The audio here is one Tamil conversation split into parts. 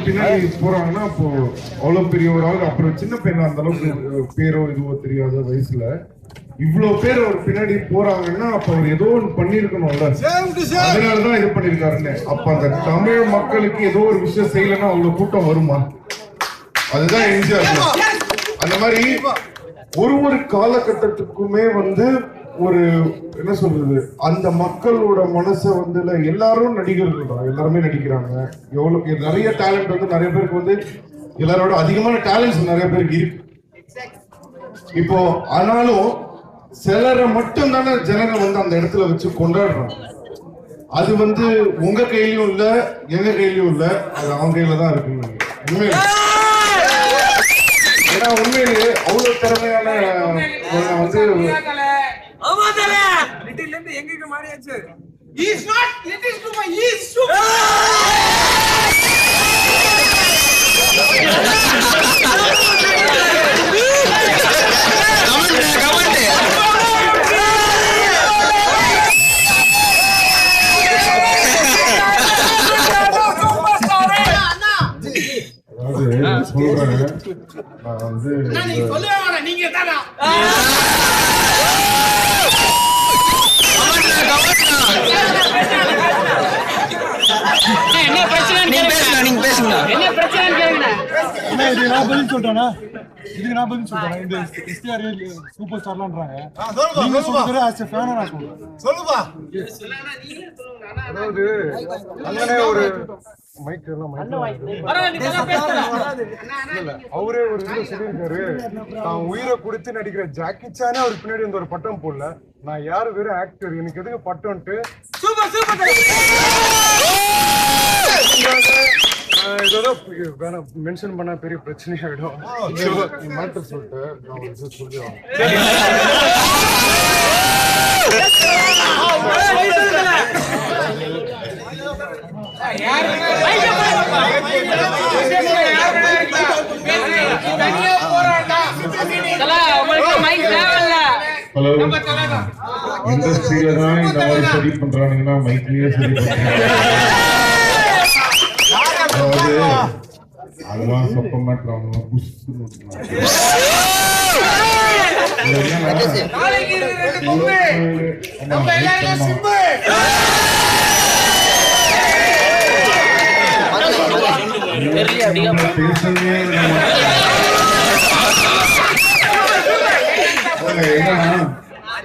பின்னாடி போறாங்கன்னா அப்போ அவ்வளவு பெரிய ஒரு ஆள், அப்புறம் சின்ன பையன் அந்த அளவுக்கு பேரோ இதுவோ தெரியாத வயசுல இவ்வளவு பேர் அவர் பின்னாடி போறாங்கன்னா அப்ப அவர் ஏதோ ஒன்று பண்ணிருக்கணும்ல, அதனாலதான் இது பண்ணிருக்காருன்னு. அப்ப அந்த தமிழ் மக்களுக்கு ஏதோ ஒரு விஷயம் செய்யலன்னா அவ்வளவு கூட்டம் வருமா? அதுதான் எம்ஜிஆர். அந்த மாதிரி ஒரு காலகட்டத்துக்குமே ஒரு என்ன சொல்றது, அந்த மக்களோட மனசை எல்லாரும் நடிகர்கள் தான், எல்லாருமே நடிக்கிறாங்க. எவ்வளவு நிறைய டேலண்ட் நிறைய பேருக்கு எல்லாரோட அதிகமான டேலண்ட்ஸ் நிறைய பேருக்கு இருக்கு. இப்போ ஆனாலும் சிலரை மட்டும் தானே ஜனங்க அந்த இடத்துல வச்சு கொண்டாடுறாங்க. அது உங்க கையிலயும் இல்ல, எங்க கையிலயும் இல்ல, அது அவங்க கையில தான் இருக்குன்னு உண்மையில. ஏன்னா உண்மையிலே அவ்வளவு திறமையான சூப்பர் ஸ்டார்லான்றாங்க. நீங்க சொல்றது as a fan நான் சொல்றேன். சொல்லுப்பா. அதாவது அண்ணனே ஒரு மைக் அவரே ஒரு இது சொல்லியிருக்காரு, நான் உயிரை கொடுத்து நடிக்கிற ஜாக்கி சானே அவர் பின்னாடி ஒரு பட்டம் போடல, நான் யாரு வெறும் ஆக்டர், எனக்கு எதுக்கு பட்டம்ட்டு இதெல்லாம் மென்ஷன் பண்ணா பெரிய பிரச்சனை ஆயிடும். மேட்டர் சொல்லிட்டு நான் சொல்லுவேன். ஹலோ, இண்டஸ்ட்ரியில தான் இந்த மாதிரி சரி பண்றானுங்கன்னா மைக்லயே சரி பண்றாங்க. அதெல்லாம் சொப்ப மாட்டாங்க.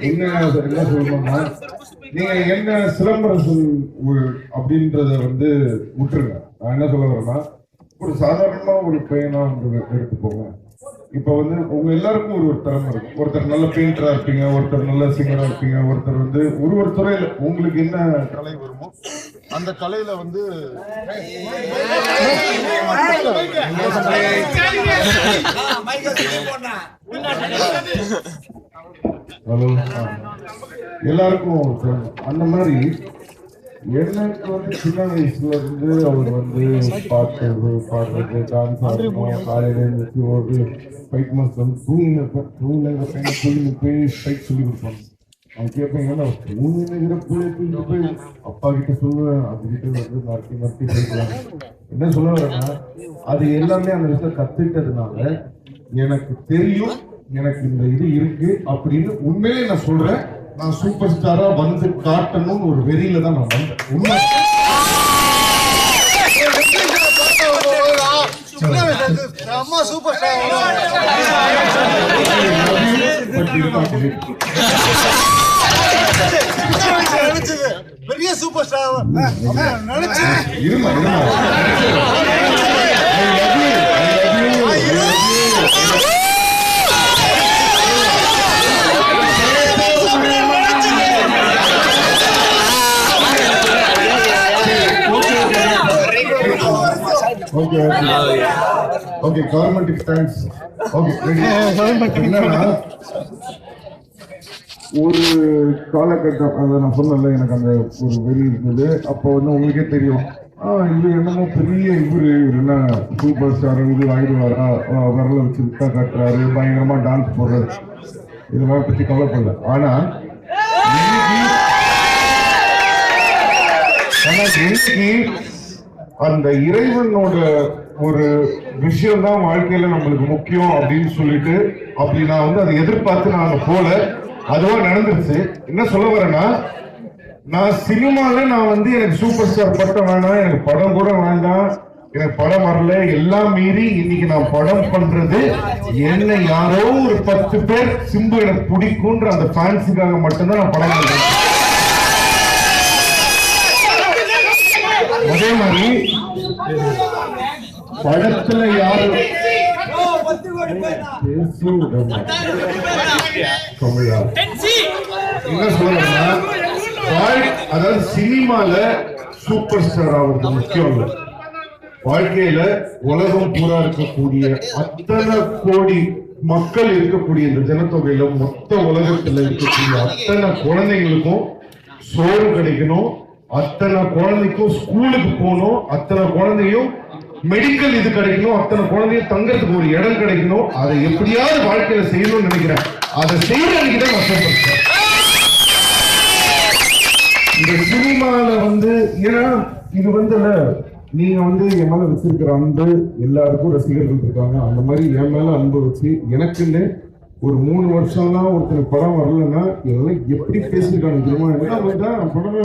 என்ன சொல்லணும்னா, நீங்க என்ன சிலம்பரசன் அப்படின்றத விட்டுருங்க. நான் என்ன சொல்ல வரேன்னா, ஒரு சாதாரணமா ஒரு பையனா எடுத்துக்கோங்க. இப்ப உங்க எல்லாருக்கும் ஒரு திறமை இருக்கும். ஒருத்தர் நல்ல பெயிண்டரா இருப்பீங்க, ஒருத்தர் நல்ல சிங்கரா இருப்பீங்க, ஒருத்தர் ஒரு துறையில உங்களுக்கு என்ன கலை வருமோ அந்த கலையில எல்லாருக்கும் அந்த மாதிரி எனக்கு சின்ன வயசுல இருந்து அவர் பாடுறது, டான்ஸ் ஆடுவோம், காலையில எழுந்திரிச்சு ஒரு ஃபைட் மாஸ்டர் தூங்கின ஃபைட் சொல்லி கொடுப்பாங்க. அவன் கேட்பேன், தூங்கின போய் அப்பா கிட்ட சொல்லுவேன், அதுகிட்ட மறுத்தி போய்க்கலாம். என்ன சொல்ல வரேன்னா, அது எல்லாமே அந்த விஷயத்த கத்துக்கிட்டதுனால எனக்கு தெரியும், எனக்கு இந்த இது இருக்கு அப்படின்னு உண்மையிலே நான் சொல்றேன். நான் சூப்பர் ஸ்டாரா காட்டணும்னு ஒரு வெறியில தான் நான் வந்தேன். உண்மை சூப்பர் ஸ்டார் பெரிய சூப்பர் ஸ்டார் நினைச்சு ஓகே கவர்மெண்ட் ஸ்டாண்ட்ஸ். ஓகே என்னன்னா, ஒரு காலகட்டம் அதை நான் சொன்னல, எனக்கு அந்த ஒரு வெறி இருந்தது. அப்போ உங்களுக்கே தெரியும், இது என்னமோ பெரிய இவரு என்ன சூப்பர் ஸ்டார் இது ஆயிடுவாரா, வரல வச்சு விட்டா காட்டுறாரு, பயங்கரமா டான்ஸ் போடுறாரு, இதெல்லாம் பத்தி கவலைப்படல. ஆனா இன்னைக்கு அந்த இறைவனோட ஒரு விஷயம் தான் வாழ்க்கையில நம்மளுக்கு முக்கியம் அப்படின்னு சொல்லிட்டு அப்படி நான் வந்து அதை எதிர்பார்த்து நான் அங்க போல, அதுவா நடந்துருச்சு. என்ன சொல்ல வரேன்னா, நான் சினிமால நான் வந்து எனக்கு சூப்பர் ஸ்டார் பட்டம் வேண்டாம், எனக்கு படம் கூட வேண்டாம், எனக்கு படம் வரல, எல்லாம் மீறி இன்னைக்கு நான் படம் பண்றது என்ன யாரோ ஒரு 10 பேர் சிம்பு எனக்கு பிடிக்கும்ன்ற அந்த ஃபேன்ஸுக்காக மட்டும்தான் நான் படம் பண்றேன். அதே மாதிரி படத்துல யாரு என்ன சொல்றேன்னா, அதாவது சினிமால சூப்பர் ஸ்டார் ஆகுறது முக்கியம் இல்லை. வாழ்க்கையில உலகம் பூரா இருக்கக்கூடிய அத்தனை கோடி மக்கள் இருக்கக்கூடிய இந்த ஜனத்தொகையில மொத்த உலகத்துல இருக்கக்கூடிய அத்தனை குழந்தைங்களுக்கும் சோறு கிடைக்கணும், அத்தனை குழந்தைக்கும் ஸ்கூலுக்கு போகணும், அத்தனை குழந்தையும் மெடிக்கல் இது கிடைக்கணும், அத்தனை குழந்தையும் தங்கறதுக்கு ஒரு இடம் கிடைக்கணும். அதை எப்படியாவது வாழ்க்கையில செய்யணும்னு நினைக்கிறேன். அதை செய்யறதுக்கு தான் கஷ்டப்படுறேன். இந்த சினிமால வந்து ஏன்னா இது வந்து நீங்க வந்து என் மேல வச்சிருக்கிற அன்பு, எல்லாருக்கும் ரசிகர்கள் இருக்காங்க, அந்த மாதிரி என் மேல அன்பு வச்சு எனக்குன்னு ஒரு 3 வருஷம்லாம் ஒருத்தர் படம் வரலன்னா இதெல்லாம் எப்படி பேசிருக்காங்க தெரியுமா? என்ன படம்